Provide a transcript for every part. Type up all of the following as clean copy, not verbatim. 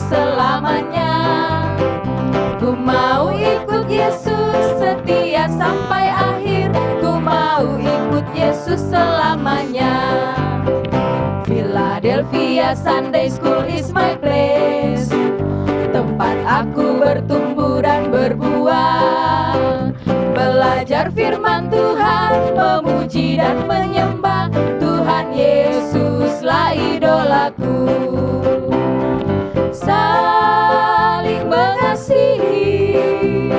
selamanya. Ku mau ikut Yesus setia sampai akhir. Ku mau ikut Yesus selamanya. Philadelphia Sunday School is my place, tempat aku bertumbuh dan berbuah. Belajar firman Tuhan, memuji dan menyembah Tuhan Yesuslah idolaku. Saling mengasihi,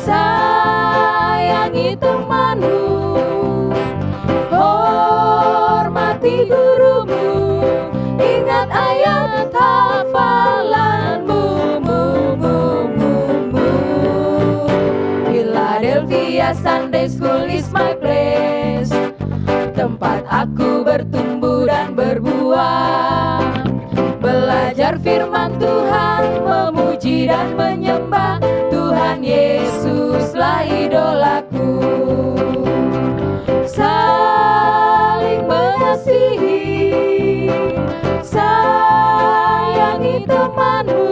sayangi temanmu, hormati gurumu, ingat ayat hafalanmu. Philadelphia Sunday School is my place, tempat aku bertumbuh dan berbuah. Belajar firman Tuhan, memuji dan menyembah Tuhan Yesuslah idolaku. Saling mengasihi, sayangi temanmu,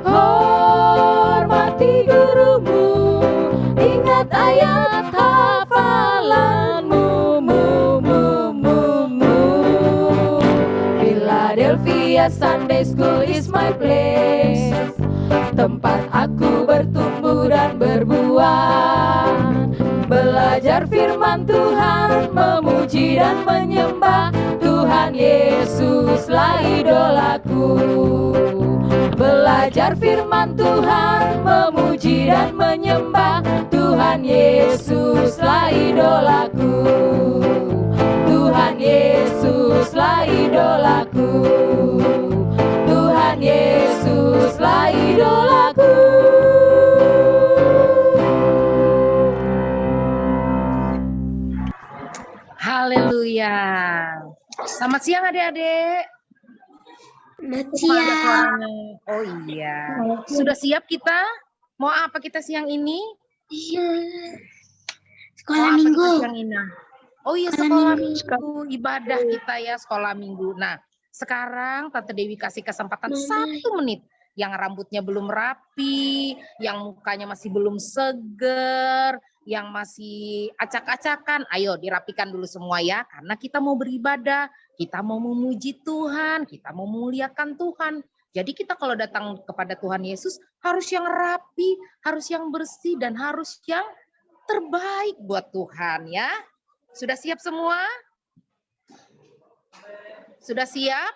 hormati gurumu, ingat ayat hafalanmu. Philadelphia Sunday School is my place, tempat aku bertumbuh dan berbuah. Belajar firman Tuhan, memuji dan menyembah Tuhan Yesuslah idolaku. Belajar firman Tuhan, memuji dan menyembah Tuhan Yesuslah idolaku. Tuhan Yesuslah idolaku. Tuhan Yesuslah idolaku. Haleluya. Selamat siang adik-adik. Selamat siang. Oh iya. Sudah siap kita? Mau apa kita siang ini? Sekolah minggu. Siang ini? Oh iya, sekolah minggu. Ibadah kita ya, sekolah minggu. Nah, sekarang Tante Dewi kasih kesempatan 1 menit. Yang rambutnya belum rapi, yang mukanya masih belum seger, yang masih acak-acakan, ayo dirapikan dulu semua ya. Karena kita mau beribadah, kita mau memuji Tuhan, kita mau memuliakan Tuhan. Jadi kita kalau datang kepada Tuhan Yesus harus yang rapi, harus yang bersih, dan harus yang terbaik buat Tuhan ya. Sudah siap semua? Sudah siap?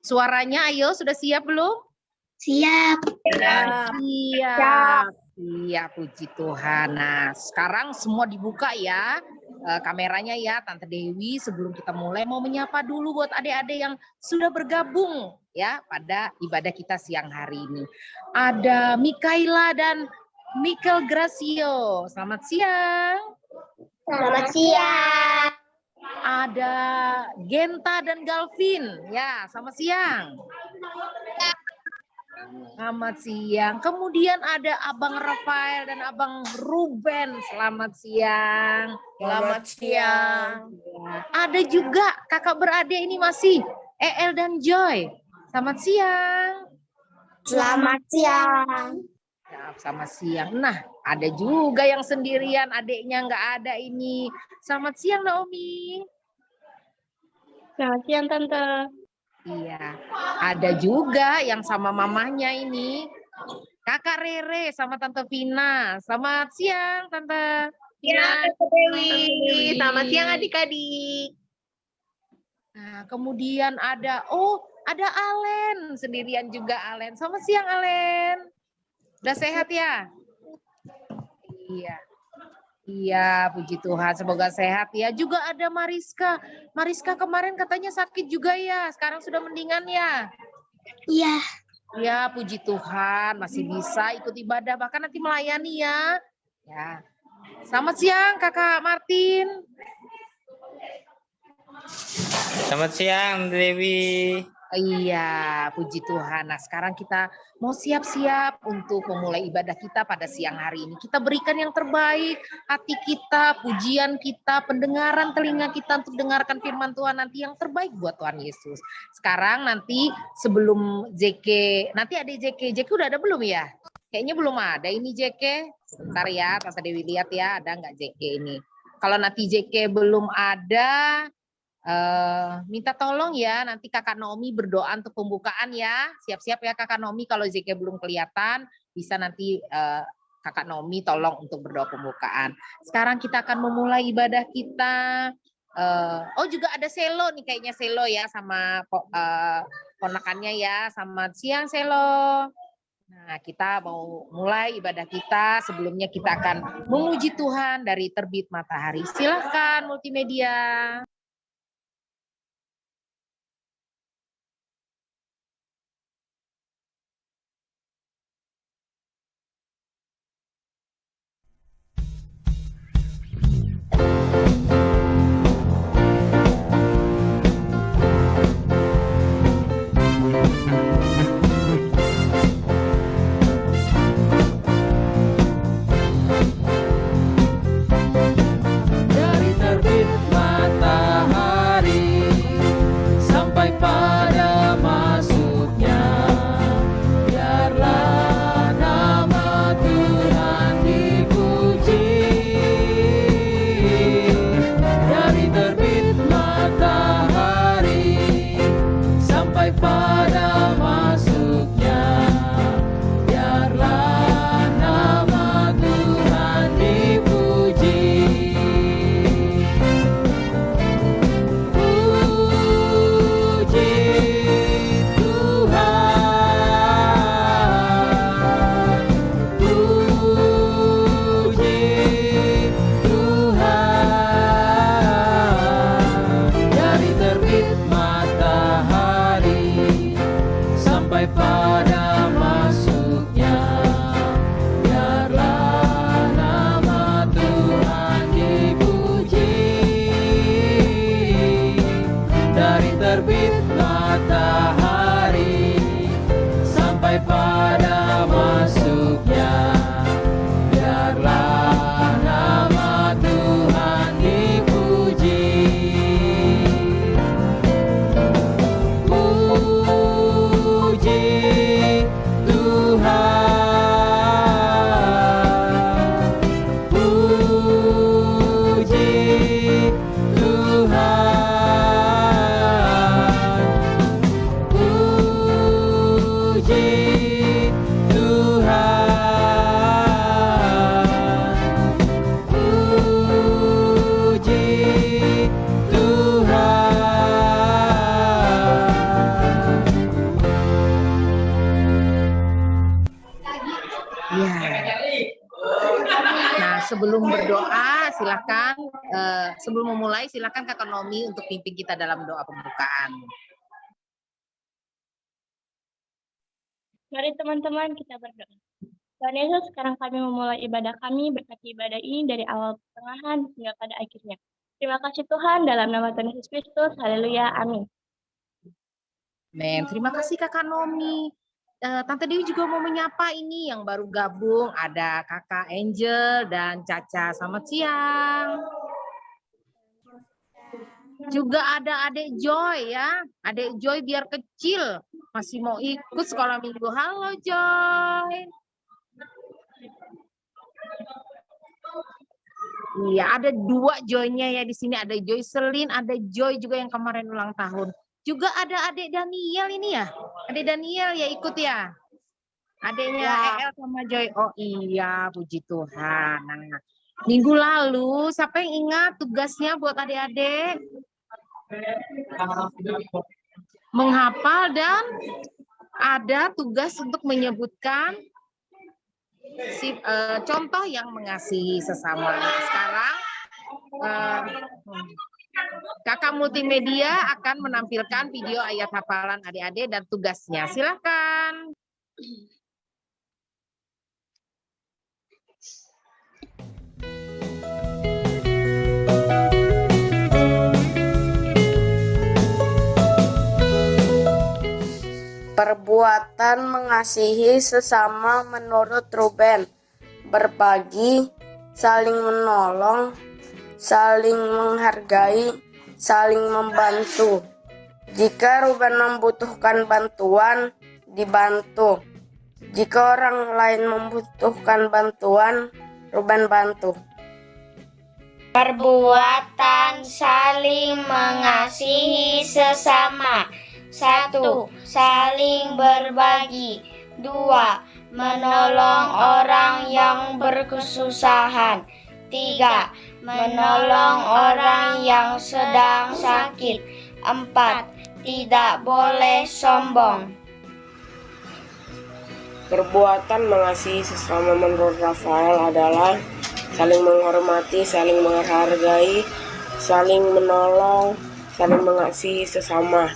Suaranya ayo, sudah siap belum? Siap. Siap. Iya, puji Tuhan. Nah, sekarang semua dibuka ya kameranya ya, Tante Dewi. Sebelum kita mulai mau menyapa dulu buat adik-adik yang sudah bergabung ya pada ibadah kita siang hari ini. Ada Mikaela dan Mikel Gracio. Selamat siang. Selamat siang. Ada Genta dan Galvin. Ya, selamat siang. Selamat siang. Kemudian ada Abang Rafael dan Abang Ruben. Selamat siang. Selamat siang. Ada juga kakak beradik ini masih El dan Joy. Selamat siang. Selamat siang. Selamat siang. Nah, ada juga yang sendirian, adiknya nggak ada ini. Selamat siang Naomi. Selamat siang Tante. Iya, ada juga yang sama mamanya ini. Kakak Rere sama Tante Vina. Selamat siang Tante Vina. Tante Dewi. Selamat siang adik-adik. Nah, kemudian ada Alen sendirian juga Alen. Selamat siang Alen. Udah sehat ya? Iya. Iya, puji Tuhan. Semoga sehat ya. Juga ada Mariska. Mariska kemarin katanya sakit juga ya. Sekarang sudah mendingan ya? Iya. Ya, puji Tuhan. Masih bisa ikut ibadah. Bahkan nanti melayani ya. Ya. Selamat siang Kakak Martin. Selamat siang Dewi. Iya, puji Tuhan. Nah, sekarang kita mau siap-siap untuk memulai ibadah kita pada siang hari ini. Kita berikan yang terbaik, hati kita, pujian kita, pendengaran telinga kita untuk dengarkan firman Tuhan nanti yang terbaik buat Tuhan Yesus. Sekarang nanti sebelum JK, nanti ada JK. JK udah ada belum ya? Kayaknya belum ada ini JK. Sebentar ya, Tante Dewi lihat ya, ada nggak JK ini. Kalau nanti JK belum ada, minta tolong ya nanti Kakak Nomi berdoa untuk pembukaan ya. Siap-siap ya Kakak Nomi, kalau JK belum kelihatan bisa nanti Kakak Nomi tolong untuk berdoa pembukaan. Sekarang kita akan memulai ibadah kita. Oh juga ada Selo nih kayaknya, Selo ya sama ponakannya ya. Selamat siang Selo. Nah, kita mau mulai ibadah kita. Sebelumnya kita akan memuji Tuhan dari terbit matahari. Silakan multimedia. Dari terbit matahari sampai pada masuknya, biarlah nama Tuhan dipuji. Dari terbit matahari sampai pada masuknya, biarlah nama Tuhan dipuji. Puji Tuhan, puji Tuhan. Dari terbit matahari sampai pada masuknya, biarlah nama Tuhan dipuji. Dari terbit matahari sampai pada masuknya, biarlah nama Tuhan dipuji. Puji Tuhan, puji Tuhan, puji Tuhan, puji Tuhan. Ya. Nah, sebelum berdoa, silakan sebelum memulai silakan Kakak Nomi untuk pimpin kita dalam doa pembukaan. Mari teman-teman kita berdoa. Tuhan Yesus, sekarang kami memulai ibadah kami, berkati ibadah ini dari awal pertengahan hingga pada akhirnya. Terima kasih Tuhan, dalam nama Tuhan Yesus Kristus, haleluya, amin. Men, terima kasih Kakak Nomi. Tante Dewi juga mau menyapa ini yang baru gabung, ada Kakak Angel dan Caca. Selamat siang. Juga ada Adek Joy ya. Adek Joy biar kecil masih mau ikut sekolah minggu. Halo Joy. Iya, ada dua Joy-nya ya di sini. Ada Joy Selin, ada Joy juga yang kemarin ulang tahun. Juga ada Adek Daniel ini ya. Adek Daniel ya ikut ya. Adeknya EL sama Joy. Oh iya, puji Tuhan. Nah, minggu lalu siapa yang ingat tugasnya buat adik-adik? Menghafal dan ada tugas untuk menyebutkan contoh yang mengasihi sesama. Nah, sekarang Kakak multimedia akan menampilkan video ayat hafalan adik-adik dan tugasnya. Silakan. Perbuatan mengasihi sesama menurut Ruben, berbagi, saling menolong, saling menghargai, saling membantu. Jika Ruben membutuhkan bantuan, dibantu. Jika orang lain membutuhkan bantuan, Ruben bantu. Perbuatan saling mengasihi sesama. 1. Saling berbagi. 2. Menolong orang yang berkesusahan. 3. Menolong orang yang sedang sakit. 4. Tidak boleh sombong. Perbuatan mengasihi sesama menurut Rafael adalah saling menghormati, saling menghargai, saling menolong, saling mengasihi sesama.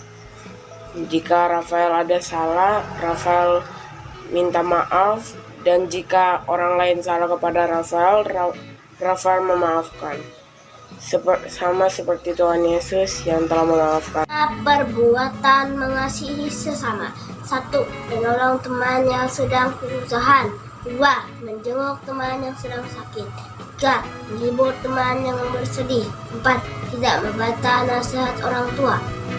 Jika Rafael ada salah, Rafael minta maaf, dan jika orang lain salah kepada Rafael, Rafael memaafkan. Sama seperti Tuhan Yesus yang telah memaafkan. Perbuatan mengasihi sesama. 1. Menolong teman yang sedang kesusahan. 2. Menjenguk teman yang sedang sakit. 3. Menghibur teman yang bersedih. 4. Tidak membantah nasihat orang tua.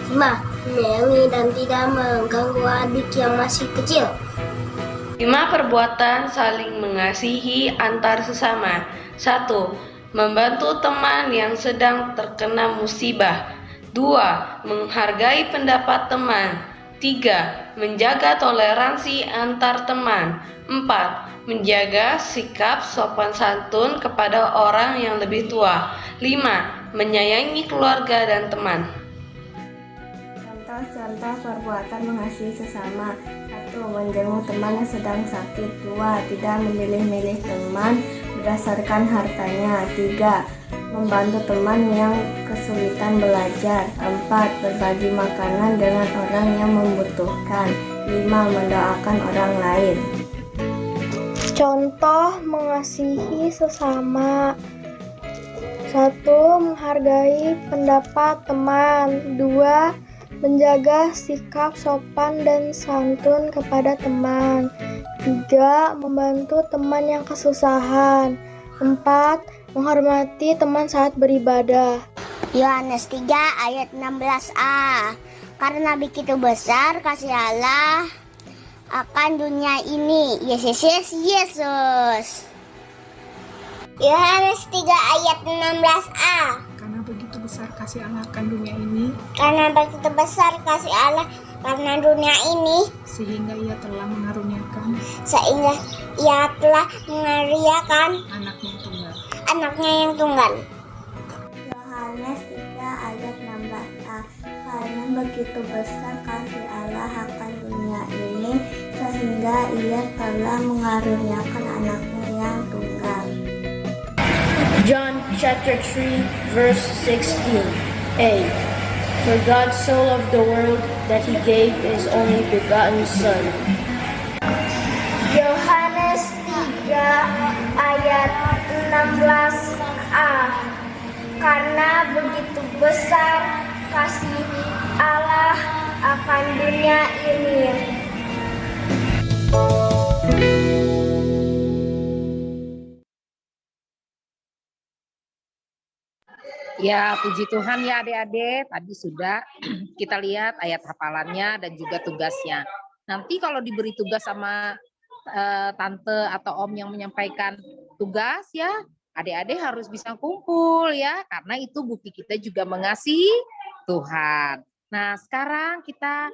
5. Menyayangi dan tidak mengganggu adik yang masih kecil. 5 perbuatan saling mengasihi antar sesama. 1. Membantu teman yang sedang terkena musibah. 2. Menghargai pendapat teman. 3. Menjaga toleransi antar teman. 4. Menjaga sikap sopan santun kepada orang yang lebih tua. 5. Menyayangi keluarga dan teman. Contoh perbuatan mengasihi sesama. 1. Menjenguk teman yang sedang sakit. 2. Tidak memilih-milih teman berdasarkan hartanya. 3. Membantu teman yang kesulitan belajar. 4. Berbagi makanan dengan orang yang membutuhkan. 5. Mendoakan orang lain. Contoh mengasihi sesama. 1. Menghargai pendapat teman. 2. Menjaga sikap sopan dan santun kepada teman. 3. Membantu teman yang kesusahan. 4. Menghormati teman saat beribadah. Yohanes 3 ayat 16a. Karena begitu besar kasih Allah akan dunia ini. Yesus. Yohanes 3 ayat 16a. Karena begitu besar kasih Allah akan dunia ini. Karena begitu besar kasih Allah karena dunia ini. Sehingga ia telah mengaruniakan. Anaknya yang tunggal. Yohanes 3 ayat 16a. Karena begitu besar kasih Allah akan dunia ini, sehingga ia telah mengaruniakan anaknya yang tunggal. John chapter 3 verse 16a. For God so loved the world that he gave his only begotten Son. Yohanes 3 ayat 16a. Karena begitu besar kasih Allah akan dunia ini. Ya, puji Tuhan ya adik-adik. Tadi sudah kita lihat ayat hafalannya dan juga tugasnya. Nanti kalau diberi tugas sama tante atau om yang menyampaikan tugas ya, adik-adik harus bisa kumpul ya. Karena itu bukti kita juga mengasihi Tuhan. Nah, sekarang kita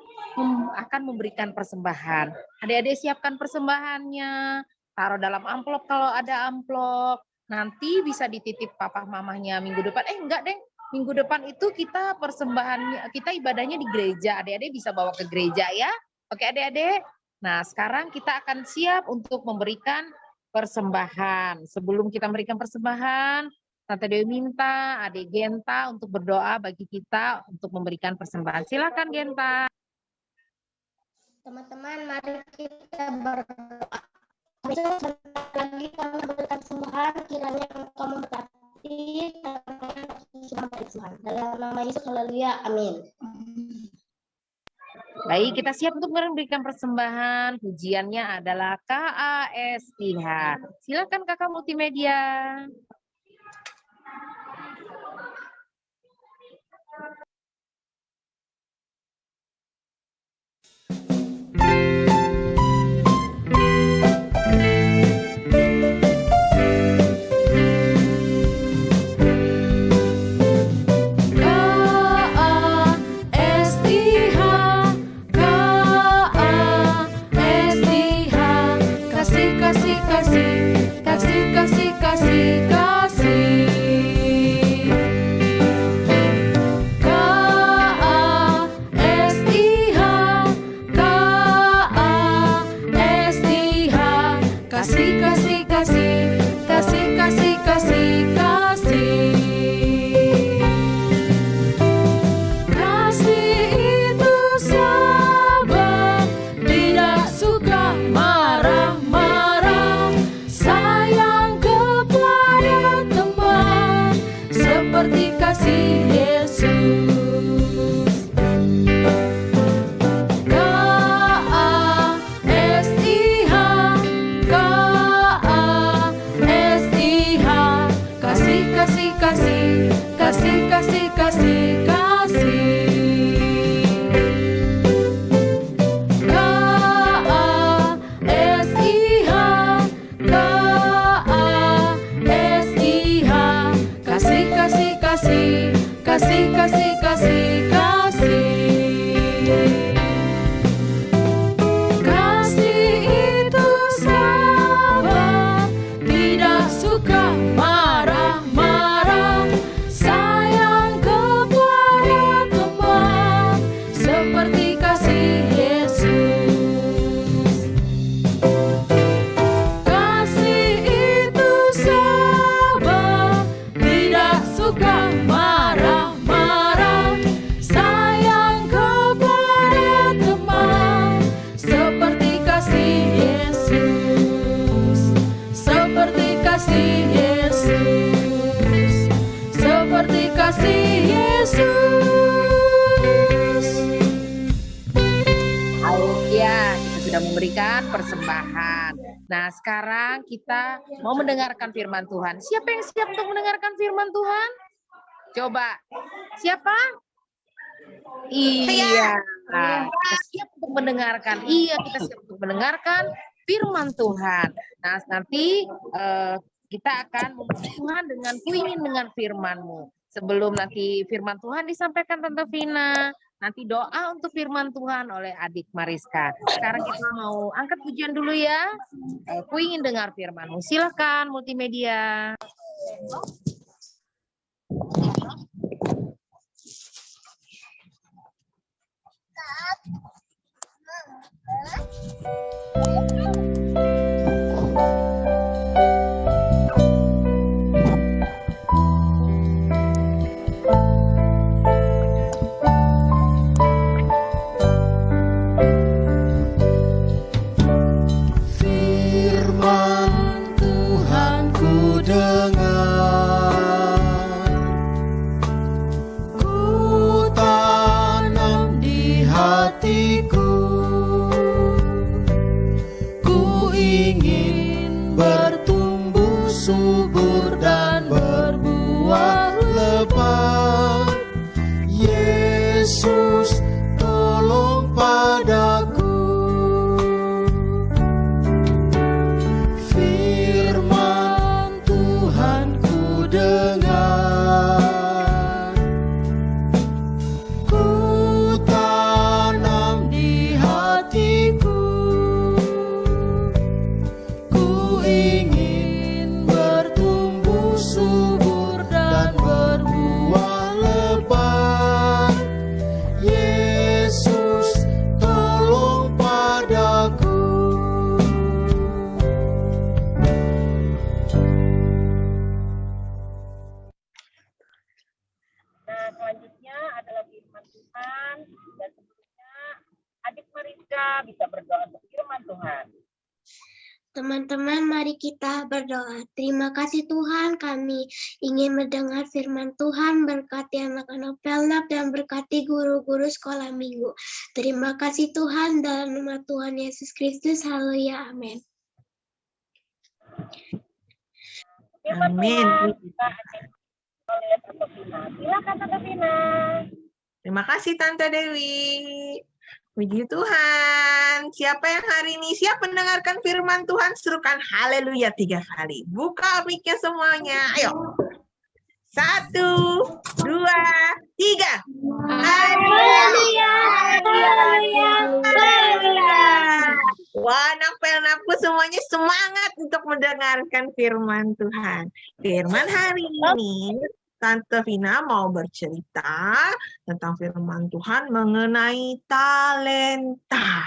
akan memberikan persembahan. Adik-adik siapkan persembahannya. Taruh dalam amplop kalau ada amplop. Nanti bisa dititip papa mamahnya minggu depan. Enggak deh, minggu depan itu kita persembahannya, kita ibadahnya di gereja. Adik-adik bisa bawa ke gereja ya. Oke adik-adik. Nah sekarang kita akan siap untuk memberikan persembahan. Sebelum kita memberikan persembahan, Tante Dewi minta adik Genta untuk berdoa bagi kita untuk memberikan persembahan. Silakan Genta. Teman-teman, mari kita berdoa. Sebentar lagi kami berikan sembahan, kiranya Engkau memberkati Tuhan. Dalam nama Yesus, haleluya, amin. Baik, kita siap untuk memberikan persembahan. Pujiannya adalah KASTH. Silakan Kakak Multimedia. Memberikan persembahan. Nah, sekarang kita mau mendengarkan firman Tuhan. Siapa yang siap untuk mendengarkan firman Tuhan? Coba. Siapa? Iya. Kita siap untuk mendengarkan. Iya, kita siap untuk mendengarkan firman Tuhan. Nah, nanti kita akan memuji Tuhan dengan kuingin dengan firman-Mu. Sebelum nanti firman Tuhan disampaikan Tante Vina, nanti doa untuk firman Tuhan oleh adik Mariska. Sekarang kita mau angkat pujian dulu ya. Ku ingin dengar firman-Mu. Silakan Multimedia. Teman-teman, mari kita berdoa. Terima kasih Tuhan, kami ingin mendengar firman Tuhan, berkati anak-anak Pelnap dan berkati guru-guru sekolah minggu. Terima kasih Tuhan, dalam nama Tuhan Yesus Kristus. Haleluya, amin. Amin. Silakan Tante Vina. Terima kasih Tante Dewi. Puji Tuhan. Siapa yang hari ini siap mendengarkan firman Tuhan? Serukan haleluya 3 kali. Buka mic-nya semuanya. Ayo. 1, 2, 3. Haleluya. Wah, anak Pelnapku semuanya semangat untuk mendengarkan firman Tuhan. Firman hari ini Tante Vina mau bercerita tentang firman Tuhan mengenai talenta.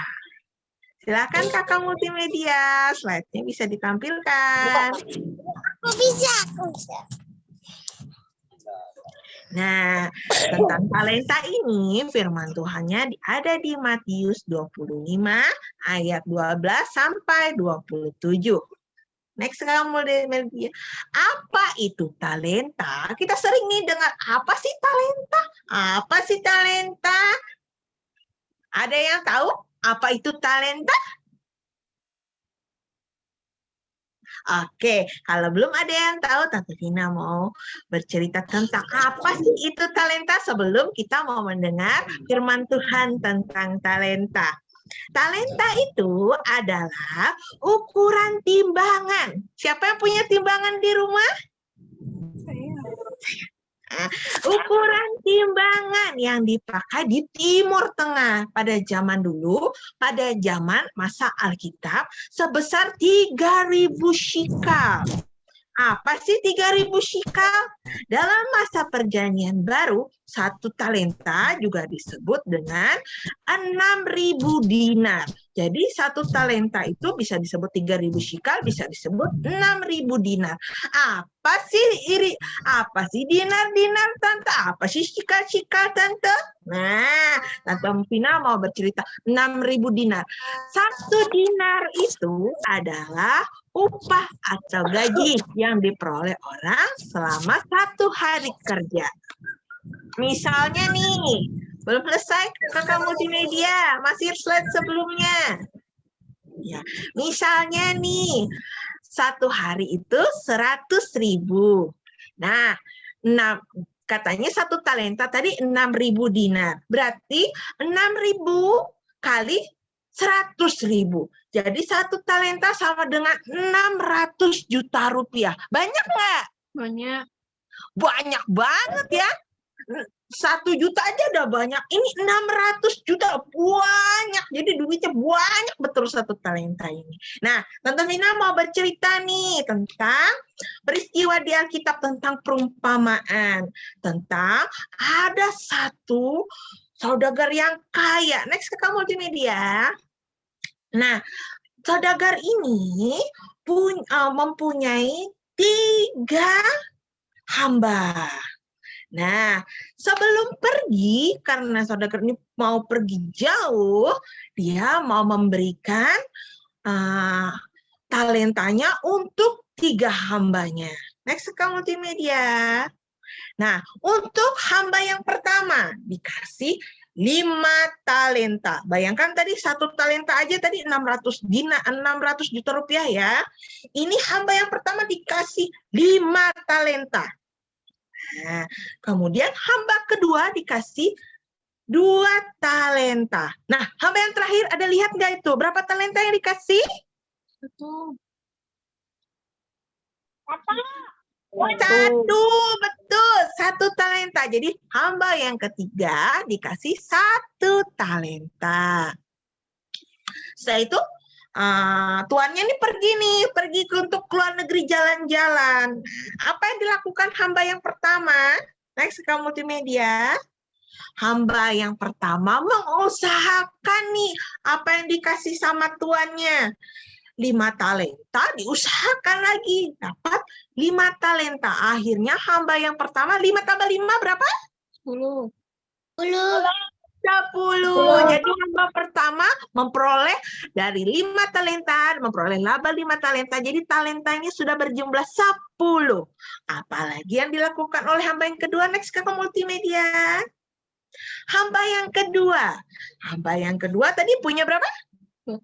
Silakan Kakak Multimedia, slide-nya bisa ditampilkan. Aku bisa. Nah, tentang talenta ini firman Tuhannya ada di Matius 25 ayat 12 sampai 27. Next kamu media. Apa itu talenta? Kita sering nih dengar apa sih talenta? Apa sih talenta? Ada yang tahu apa itu talenta? Oke, kalau belum ada yang tahu, Tante Vina mau bercerita tentang apa sih itu talenta sebelum kita mau mendengar firman Tuhan tentang talenta. Talenta itu adalah ukuran timbangan. Siapa yang punya timbangan di rumah? Ukuran timbangan yang dipakai di Timur Tengah pada zaman dulu, pada zaman masa Alkitab, sebesar 3.000 shikal. Apa sih 3.000 shikal? Dalam masa Perjanjian Baru, 1 talenta juga disebut dengan 6.000 dinar. Jadi 1 talenta itu bisa disebut 3.000 shikal, bisa disebut 6.000 dinar. Apa sih dinar-dinar Tante? Apa sih shikal-shikal Tante? Nah, Tante Vina mau bercerita 6.000 dinar. 1 dinar itu adalah upah atau gaji yang diperoleh orang selama 1 hari kerja. Misalnya nih, belum selesai Kakak Multimedia, masih slide sebelumnya. Ya, misalnya nih, 1 hari itu 100.000. Nah, katanya 1 talenta tadi 6.000 dinar. Berarti 6.000 kali 100.000. Jadi 1 talenta sama dengan 600 juta rupiah. Banyak nggak? Banyak. Banyak banget ya. 1 juta aja udah banyak. Ini 600 juta banyak. Jadi duitnya banyak betul 1 talenta ini. Nah, Tante Vina mau bercerita nih tentang peristiwa di Alkitab tentang perumpamaan. Tentang ada 1 saudagar yang kaya. Next ke kamu Multimedia. Nah, saudagar ini mempunyai 3 hamba. Nah, sebelum pergi, karena saudagar ini mau pergi jauh, dia mau memberikan talentanya untuk 3 hambanya. Next ke Multimedia. Nah, untuk hamba yang pertama dikasih 5 talenta. Bayangkan tadi 1 talenta aja tadi 600 juta rupiah ya. Ini hamba yang pertama dikasih 5 talenta. Nah, kemudian hamba kedua dikasih 2 talenta. Nah, hamba yang terakhir ada lihat nggak itu? Berapa talenta yang dikasih? 1. 1, betul. 1 talenta. Jadi hamba yang ketiga dikasih 1 talenta. Setelah itu tuannya ini pergi untuk keluar negeri jalan-jalan. Apa yang dilakukan hamba yang pertama? Next ke Multimedia. Hamba yang pertama mengusahakan nih apa yang dikasih sama tuannya. 5 talenta diusahakan lagi dapat 5 talenta. Akhirnya hamba yang pertama 5 tambah 5 berapa? 10. 10. Jadi hamba pertama memperoleh dari 5 talenta, memperoleh laba 5 talenta. Jadi talentanya sudah berjumlah 10. Apalagi yang dilakukan oleh hamba yang kedua? Next ke multimedia. Hamba yang kedua. Hamba yang kedua tadi punya berapa? 2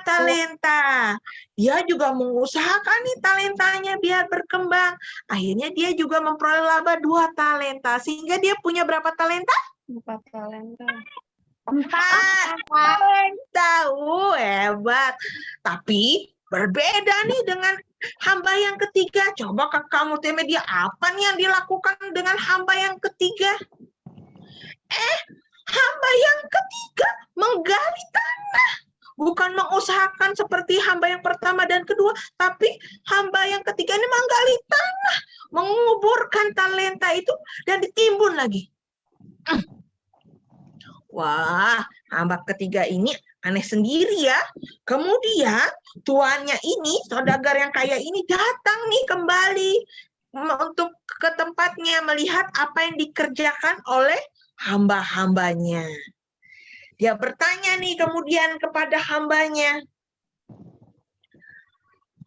talenta. Dia juga mengusahakan nih talentanya biar berkembang. Akhirnya dia juga memperoleh laba 2 talenta. Sehingga dia punya berapa talenta? 4 talenta. 4 talenta. Hebat. Tapi berbeda nih dengan hamba yang ketiga. Coba kamu multimedia, apa nih yang dilakukan dengan hamba yang ketiga? Hamba yang ketiga menggali tanah. Bukan mengusahakan seperti hamba yang pertama dan kedua, tapi hamba yang ketiga ini menggali tanah, menguburkan talenta itu dan ditimbun lagi. Wah, hamba ketiga ini aneh sendiri ya. Kemudian tuannya ini, saudagar yang kaya ini datang nih kembali untuk ke tempatnya melihat apa yang dikerjakan oleh hamba-hambanya. Dia bertanya nih kemudian kepada hambanya.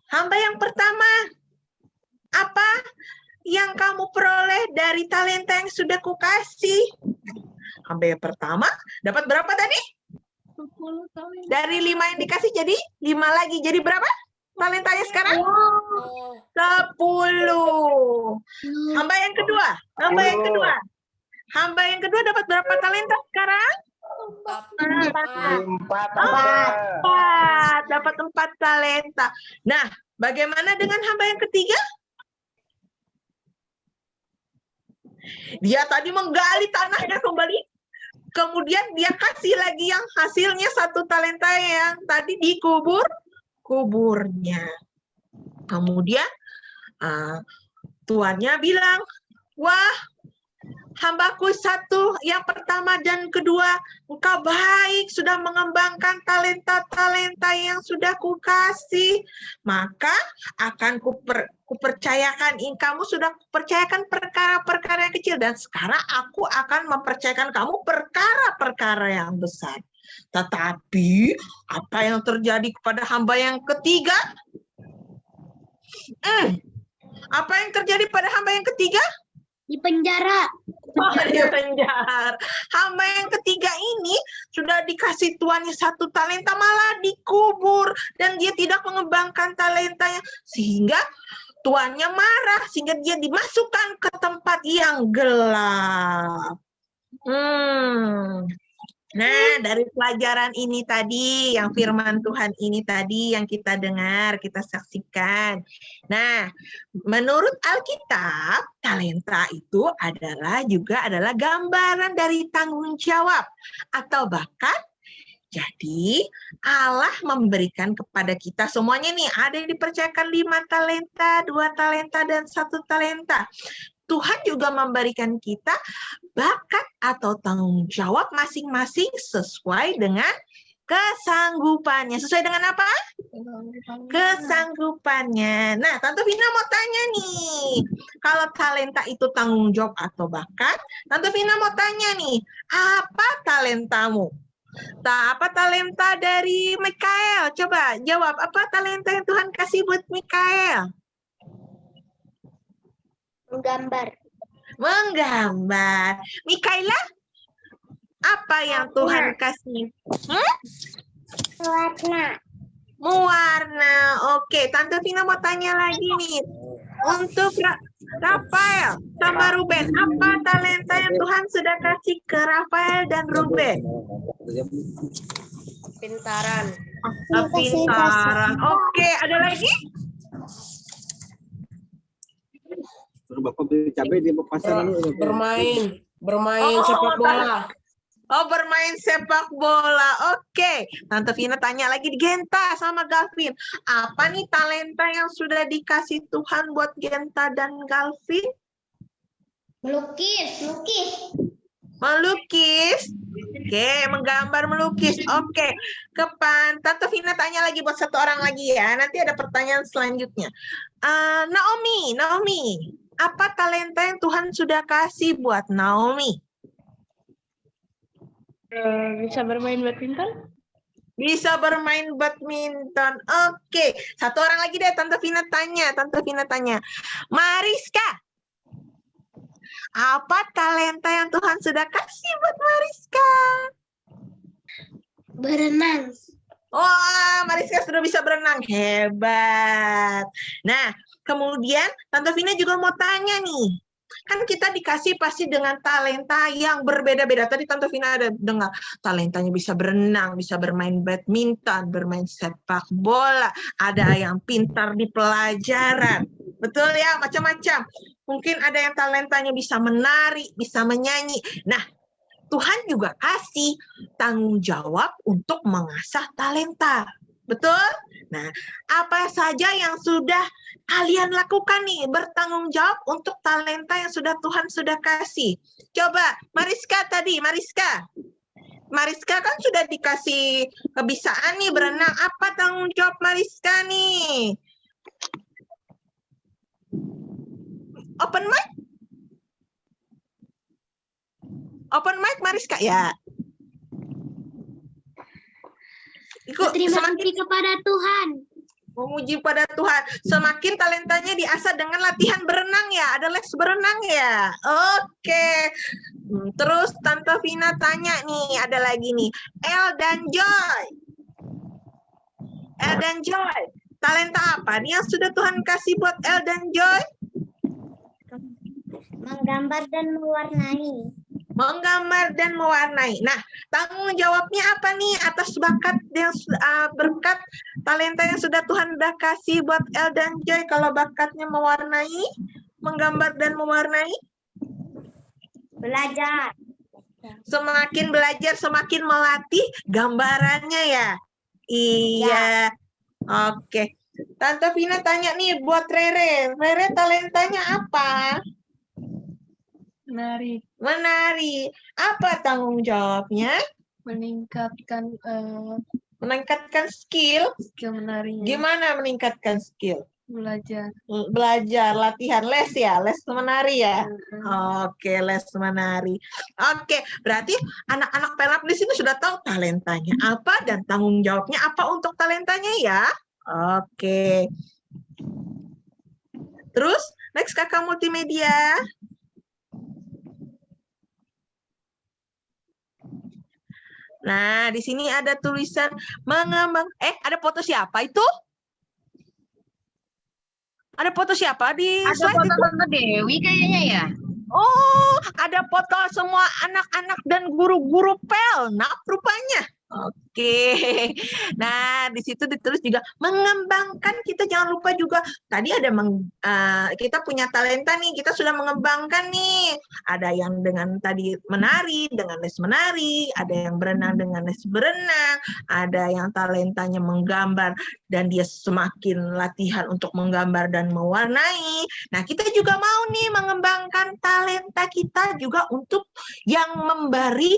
Hamba yang pertama, apa yang kamu peroleh dari talenta yang sudah kukasih? Hamba yang pertama dapat berapa tadi? 10 talenta. Dari 5 yang dikasih jadi 5 lagi. Jadi berapa talentanya sekarang? 10. Hamba yang kedua. Hamba yang kedua dapat berapa talenta sekarang? 4. Dapat 4 talenta. Nah, bagaimana dengan hamba yang ketiga? Dia tadi menggali tanahnya kembali. Kemudian dia kasih lagi yang hasilnya 1 talenta yang tadi kuburnya. Kemudian tuannya bilang, wah, hambaku satu, yang pertama dan kedua, engkau baik, sudah mengembangkan talenta-talenta yang sudah kukasih. Maka akan kupercayakan, kamu sudah kupercayakan perkara-perkara yang kecil. Dan sekarang aku akan mempercayakan kamu perkara-perkara yang besar. Tetapi, apa yang terjadi kepada hamba yang ketiga? Apa yang terjadi pada hamba yang ketiga? Di penjara. Di penjara. Hamba yang ketiga ini sudah dikasih tuannya 1 talenta malah dikubur dan dia tidak mengembangkan talentanya sehingga tuannya marah sehingga dia dimasukkan ke tempat yang gelap. Nah, dari pelajaran ini tadi, yang firman Tuhan ini tadi yang kita dengar, kita saksikan. Nah, menurut Alkitab, talenta itu adalah gambaran dari tanggung jawab. Atau bahkan, jadi Allah memberikan kepada kita semuanya nih, ada yang dipercayakan 5 talenta, 2 talenta, dan 1 talenta. Tuhan juga memberikan kita bakat atau tanggung jawab masing-masing sesuai dengan kesanggupannya. Sesuai dengan apa? Kesanggupannya. Nah, Tante Vina mau tanya nih. Kalau talenta itu tanggung jawab atau bakat, Tante Vina mau tanya nih, apa talentamu? Apa talenta dari Mikael? Coba jawab, apa talenta yang Tuhan kasih buat Mikael? Menggambar. Mikaela, apa yang Tuhan kasih? Mewarna. Oke, Tante Vina mau tanya lagi nih. Untuk Rafael sama Ruben, apa talenta yang Tuhan sudah kasih ke Rafael dan Ruben? Pintaran. Pintaran. Oke, ada lagi? Bapak beli cabai di pasar ini. Bermain sepak bola. Oh, bermain sepak bola. Oke. Tante Vina tanya lagi di Genta sama Galvin. Apa nih talenta yang sudah dikasih Tuhan buat Genta dan Galvin? Melukis. Melukis. Oke, menggambar, melukis. Oke. Tante Vina tanya lagi buat 1 orang lagi ya. Nanti ada pertanyaan selanjutnya. Naomi. Apa talenta yang Tuhan sudah kasih buat Naomi? Bisa bermain badminton? Bisa bermain badminton. Oke, satu orang lagi deh. Tante Vina tanya. Mariska, apa talenta yang Tuhan sudah kasih buat Mariska? Berenang. Wah, Mariska sudah bisa berenang. Hebat. Nah, kemudian Tante Vina juga mau tanya nih. Kan kita dikasih pasti dengan talenta yang berbeda-beda. Tadi Tante Vina ada dengar talentanya bisa berenang, bisa bermain badminton, bermain sepak bola, ada yang pintar di pelajaran. Betul ya, macam-macam. Mungkin ada yang talentanya bisa menari, bisa menyanyi. Nah, Tuhan juga kasih tanggung jawab untuk mengasah talenta. Betul? Nah, apa saja yang sudah kalian lakukan nih, bertanggung jawab untuk talenta yang Tuhan sudah kasih. Coba, Mariska kan sudah dikasih kebisaan nih berenang. Apa tanggung jawab Mariska nih? Open mic? Open mic Mariska ya. Terima kasih kepada Tuhan. Memuji pada Tuhan. Semakin talentanya diasah dengan latihan berenang ya. Ada les berenang ya. Oke. Terus Tante Vina tanya nih. Ada lagi nih. El dan Joy. Talenta apa nih yang sudah Tuhan kasih buat El dan Joy? Menggambar dan mewarnai. Menggambar dan mewarnai. Nah, tanggung jawabnya apa nih atas bakat yang berkat talenta yang sudah Tuhan udah kasih buat El dan Joy? Kalau bakatnya mewarnai, menggambar dan mewarnai? Belajar. Semakin belajar, semakin melatih gambarannya ya? Iya. Oke. Tante Vina tanya nih buat Rere. Rere talentanya apa? Menari. Apa tanggung jawabnya? Meningkatkan skill menari. Gimana meningkatkan skill? Belajar. Latihan, les ya, les menari ya. Oke, les menari. Oke, berarti anak-anak pelap di sini sudah tahu talentanya apa dan tanggung jawabnya apa untuk talentanya ya. Oke. Terus next kakak multimedia. Nah, di sini ada tulisan mengembang. Ada foto siapa itu? Ada foto siapa di Ada slide foto itu? Tante Dewi kayaknya ya. Oh, ada foto semua anak-anak dan guru-guru Pelnap rupanya. Oke. Nah, di situ ditulis juga mengembangkan. Kita jangan lupa juga tadi ada kita punya talenta nih, kita sudah mengembangkan nih. Ada yang dengan tadi menari, dengan les menari, ada yang berenang dengan les berenang, ada yang talentanya menggambar dan dia semakin latihan untuk menggambar dan mewarnai. Nah, kita juga mau nih mengembangkan talenta kita juga untuk yang memberi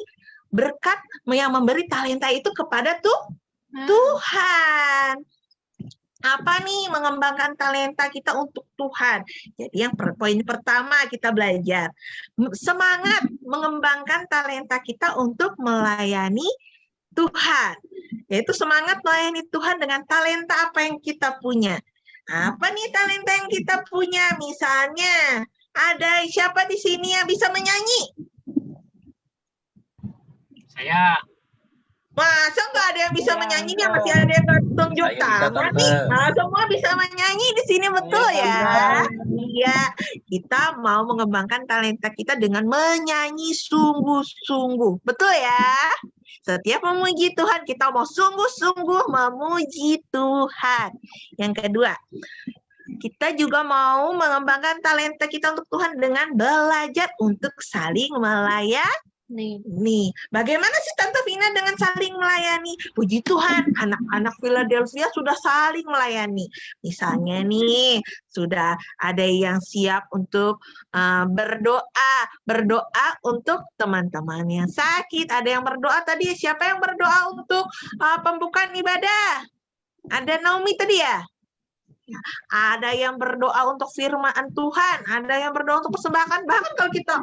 berkat, yang memberi talenta itu kepada Tuhan. Apa nih mengembangkan talenta kita untuk Tuhan? Jadi yang poin pertama kita belajar semangat mengembangkan talenta kita untuk melayani Tuhan. Yaitu semangat melayani Tuhan dengan talenta apa yang kita punya. Apa nih talenta yang kita punya? Misalnya ada siapa di sini yang bisa menyanyi? Saya. Masa nggak ada yang bisa menyanyi nih? Masih ada yang tunjuk tangan nih. Nah, semua bisa menyanyi di sini, betul ya? Iya, kita mau mengembangkan talenta kita dengan menyanyi sungguh-sungguh. Betul ya? Setiap memuji Tuhan, kita mau sungguh-sungguh memuji Tuhan. Yang kedua, kita juga mau mengembangkan talenta kita untuk Tuhan dengan belajar untuk saling melayani. Nih, bagaimana sih Tante Vina dengan saling melayani? Puji Tuhan, anak-anak Philadelphia sudah saling melayani. Misalnya nih, sudah ada yang siap untuk berdoa untuk teman-teman yang sakit. Ada yang berdoa tadi, siapa yang berdoa untuk pembukaan ibadah? Ada Naomi tadi ya? Ada yang berdoa untuk firman Tuhan, ada yang berdoa untuk persembahan. Bahkan kalau kita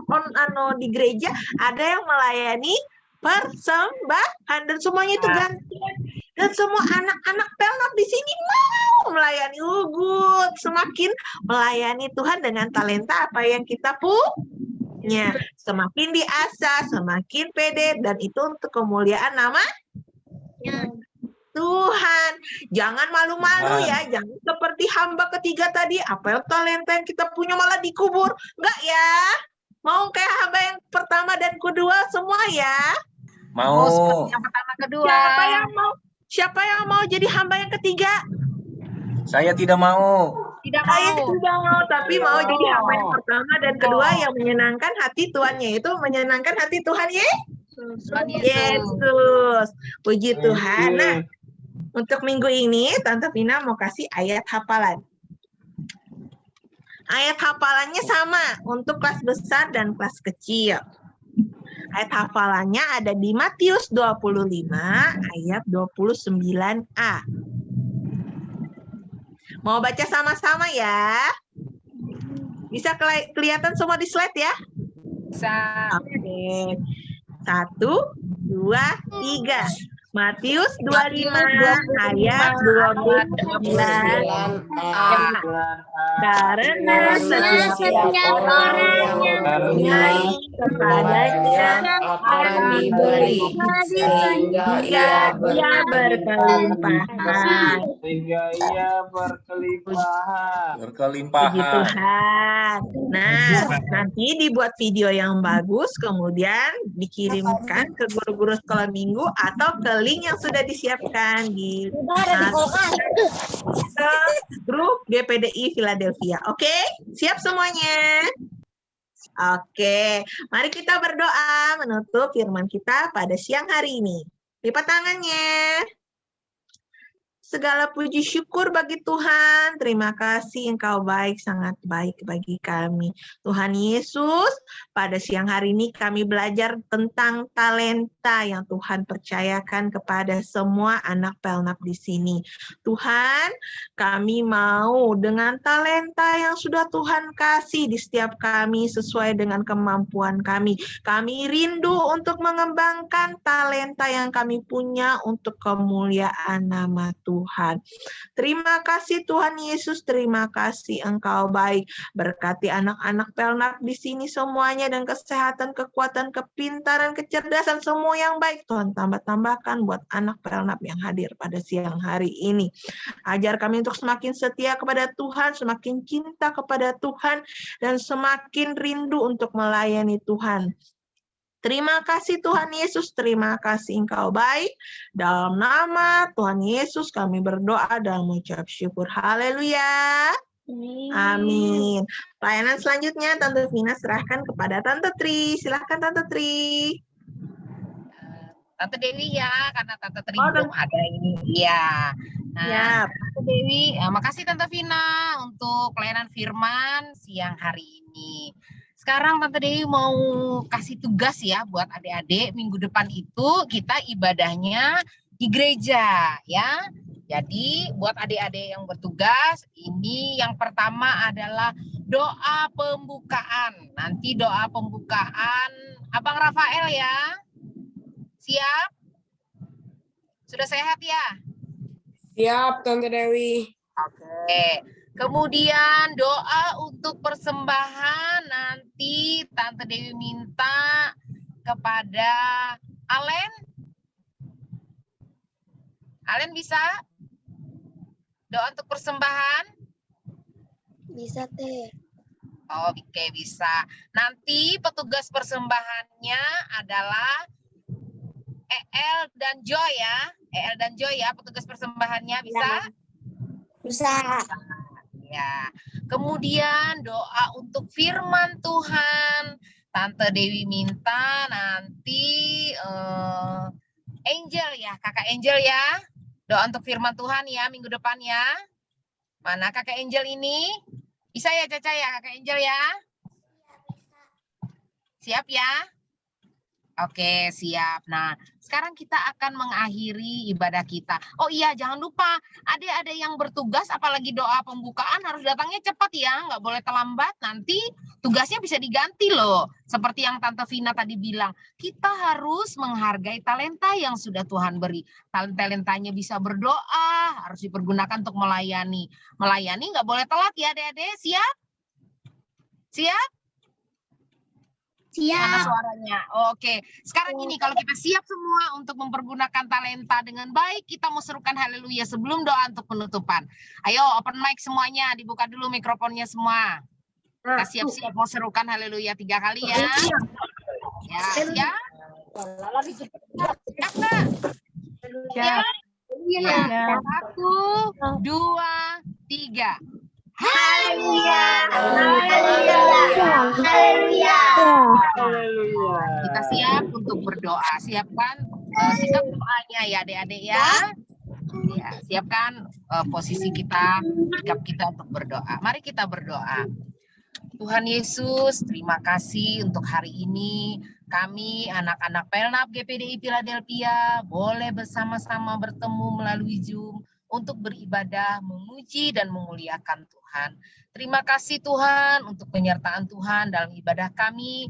di gereja, ada yang melayani persembahan dan semuanya itu gantian. Dan semua anak-anak Pelnap di sini mau melayani Ugut, semakin melayani Tuhan dengan talenta apa yang kita punya. Semakin diasah, semakin pede, dan itu untuk kemuliaan nama Tuhan. Jangan malu-malu ya, jangan seperti hamba ketiga tadi, apa yang talenta yang kita punya malah dikubur. Enggak ya. Mau kayak hamba yang pertama dan kedua semua ya. Oh, seperti yang pertama kedua. Siapa yang mau jadi hamba yang ketiga? Saya tidak mau. Saya tidak mau, tapi mau jadi hamba yang pertama dan kedua yang menyenangkan hati Tuhan, yaitu menyenangkan hati Tuhan Yesus. Puji Tuhan. Nah, untuk minggu ini Tante Vina mau kasih ayat hafalan. Ayat hafalannya sama untuk kelas besar dan kelas kecil. Ayat hafalannya ada di Matius 25 ayat 29a. Mau baca sama-sama ya? Bisa kelihatan semua di slide ya? Bisa. Oke. 1, 2, 3. Matius 25 ayat 29a. Karena setiap orang yang mempunyai kepadanya akan diberi, sehingga ia berkelimpahan. Puji Tuhan. Nah, nanti dibuat video yang bagus, kemudian dikirimkan ke guru-guru sekolah minggu atau ke link yang sudah disiapkan di grup GPDI Philadelphia. Oke, siap semuanya? Oke, mari kita berdoa menutup firman kita pada siang hari ini. Lipat tangannya. Segala puji syukur bagi Tuhan. Terima kasih Engkau baik, sangat baik bagi kami. Tuhan Yesus, pada siang hari ini kami belajar tentang talenta yang Tuhan percayakan kepada semua anak Pelnap di sini. Tuhan, kami mau dengan talenta yang sudah Tuhan kasih di setiap kami sesuai dengan kemampuan kami. Kami rindu untuk mengembangkan talenta yang kami punya untuk kemuliaan nama Tuhan. Terima kasih Tuhan Yesus, terima kasih Engkau baik. Berkati anak-anak Pelnap di sini semuanya dan kesehatan, kekuatan, kepintaran, kecerdasan, semua yang baik. Tuhan tambah-tambahkan buat anak Pelnap yang hadir pada siang hari ini. Ajar kami untuk semakin setia kepada Tuhan, semakin cinta kepada Tuhan, dan semakin rindu untuk melayani Tuhan. Terima kasih Tuhan Yesus, terima kasih Engkau baik. Dalam nama Tuhan Yesus kami berdoa dan mengucap syukur. Haleluya. Amin. Pelayanan selanjutnya Tante Vina serahkan kepada Tante Tri. Silakan Tante Tri. Tante Dewi ya, karena Tante Tri belum ada ini. Iya. Nah, Tante Dewi, makasih Tante Vina untuk pelayanan firman siang hari ini. Sekarang Tante Dewi mau kasih tugas ya buat adik-adik. Minggu depan itu kita ibadahnya di gereja ya. Jadi buat adik-adik yang bertugas, ini yang pertama adalah doa pembukaan. Nanti doa pembukaan Abang Rafael ya. Siap? Sudah sehat ya? Siap, Tante Dewi. Oke. Kemudian doa untuk persembahan nanti Tante Dewi minta kepada Alen. Alen bisa? Doa untuk persembahan? Bisa Teh. Oh, oke, bisa. Nanti petugas persembahannya adalah El dan Joy ya. El dan Joy ya, petugas persembahannya bisa? Bisa. Ya. Kemudian doa untuk firman Tuhan. Tante Dewi minta nanti Angel ya, Kakak Angel ya. Doa untuk firman Tuhan ya minggu depan ya. Mana Kakak Angel ini? Bisa ya Caca ya, Kakak Angel ya? Siap ya? Oke, siap. Nah, sekarang kita akan mengakhiri ibadah kita. Oh iya, jangan lupa, ada yang bertugas, apalagi doa pembukaan harus datangnya cepat ya, nggak boleh terlambat. Nanti tugasnya bisa diganti loh. Seperti yang Tante Vina tadi bilang, kita harus menghargai talenta yang sudah Tuhan beri. Talentanya bisa berdoa, harus dipergunakan untuk melayani. Melayani nggak boleh telat ya, Adik-adik. Siap? Siap? Mana suaranya? Oke. Sekarang ini kalau kita siap semua untuk mempergunakan talenta dengan baik, kita mau serukan haleluya sebelum doa untuk penutupan. Ayo open mic semuanya, dibuka dulu mikrofonnya semua. Kita siap-siap mau serukan haleluya 3 kali ya. Ya, siap? Siap nggak? Siap. Ya. 1, 2, 3. Haleluya. Kita siap untuk berdoa. Siapkan sikap doanya ya adik-adik ya. Ya, siapkan posisi kita, sikap kita untuk berdoa. Mari kita berdoa. Tuhan Yesus, terima kasih untuk hari ini. Kami anak-anak Pelnap GPDI Philadelphia boleh bersama-sama bertemu melalui Zoom untuk beribadah, memuji dan memuliakan Tuhan. Terima kasih Tuhan untuk penyertaan Tuhan dalam ibadah kami,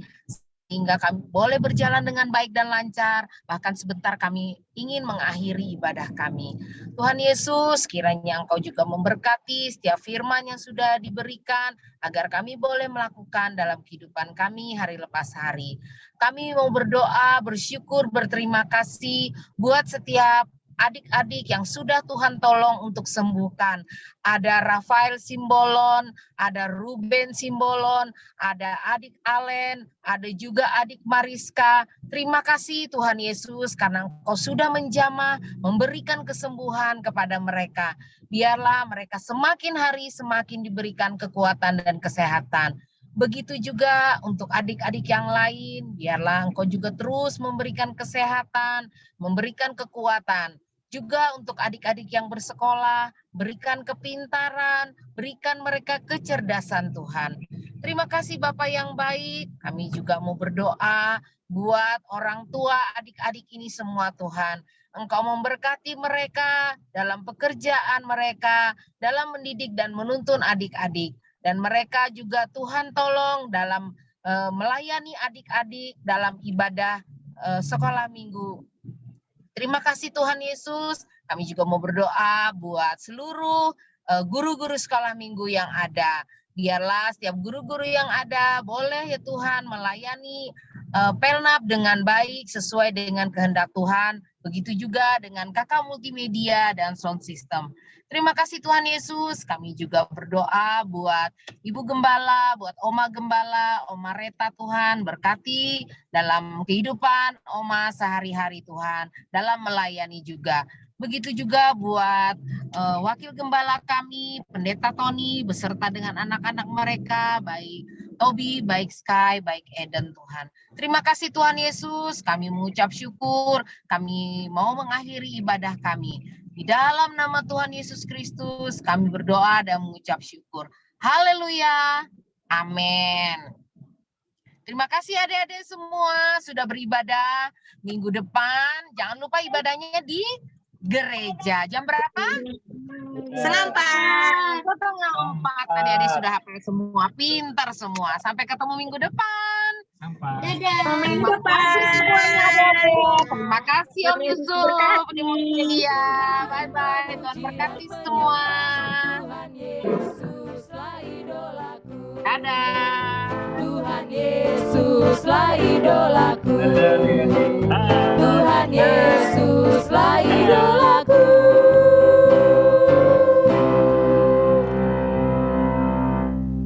sehingga kami boleh berjalan dengan baik dan lancar, bahkan sebentar kami ingin mengakhiri ibadah kami. Tuhan Yesus, kiranya Engkau juga memberkati setiap firman yang sudah diberikan, agar kami boleh melakukan dalam kehidupan kami hari lepas hari. Kami mau berdoa, bersyukur, berterima kasih buat setiap adik-adik yang sudah Tuhan tolong untuk sembuhkan. Ada Rafael Simbolon, ada Ruben Simbolon, ada adik Alen, ada juga adik Mariska. Terima kasih Tuhan Yesus karena Engkau sudah menjamah, memberikan kesembuhan kepada mereka. Biarlah mereka semakin hari semakin diberikan kekuatan dan kesehatan. Begitu juga untuk adik-adik yang lain, biarlah Engkau juga terus memberikan kesehatan, memberikan kekuatan. Juga untuk adik-adik yang bersekolah, berikan kepintaran, berikan mereka kecerdasan Tuhan. Terima kasih Bapak yang baik, kami juga mau berdoa buat orang tua adik-adik ini semua Tuhan. Engkau memberkati mereka dalam pekerjaan mereka, dalam mendidik dan menuntun adik-adik. Dan mereka juga Tuhan tolong dalam melayani adik-adik dalam ibadah sekolah minggu. Terima kasih Tuhan Yesus. Kami juga mau berdoa buat seluruh guru-guru sekolah minggu yang ada. Biarlah setiap guru-guru yang ada boleh ya Tuhan melayani Pelnap dengan baik sesuai dengan kehendak Tuhan. Begitu juga dengan kakak multimedia dan sound system. Terima kasih Tuhan Yesus. Kami juga berdoa buat Ibu Gembala, buat Oma Gembala, Oma Reta Tuhan. Berkati dalam kehidupan Oma sehari-hari Tuhan. Dalam melayani juga. Begitu juga buat wakil gembala kami, Pendeta Tony, beserta dengan anak-anak mereka, baik Tobi, baik Sky, baik Eden Tuhan. Terima kasih Tuhan Yesus, kami mengucap syukur, kami mau mengakhiri ibadah kami. Di dalam nama Tuhan Yesus Kristus, kami berdoa dan mengucap syukur. Haleluya, amin. Terima kasih adik-adik semua sudah beribadah minggu depan. Jangan lupa ibadahnya di gereja. Jam berapa? 3:30. 4. Adik-adik sudah hafal semua, pintar semua. Sampai ketemu minggu depan. Terima kasih semuanya adik-adik. Terima kasih Om Yusuf di Multimedia. Bye-bye. Tuhan berkati semua. Dadah. Tuhan Yesuslah idolaku. Tuhan Yesus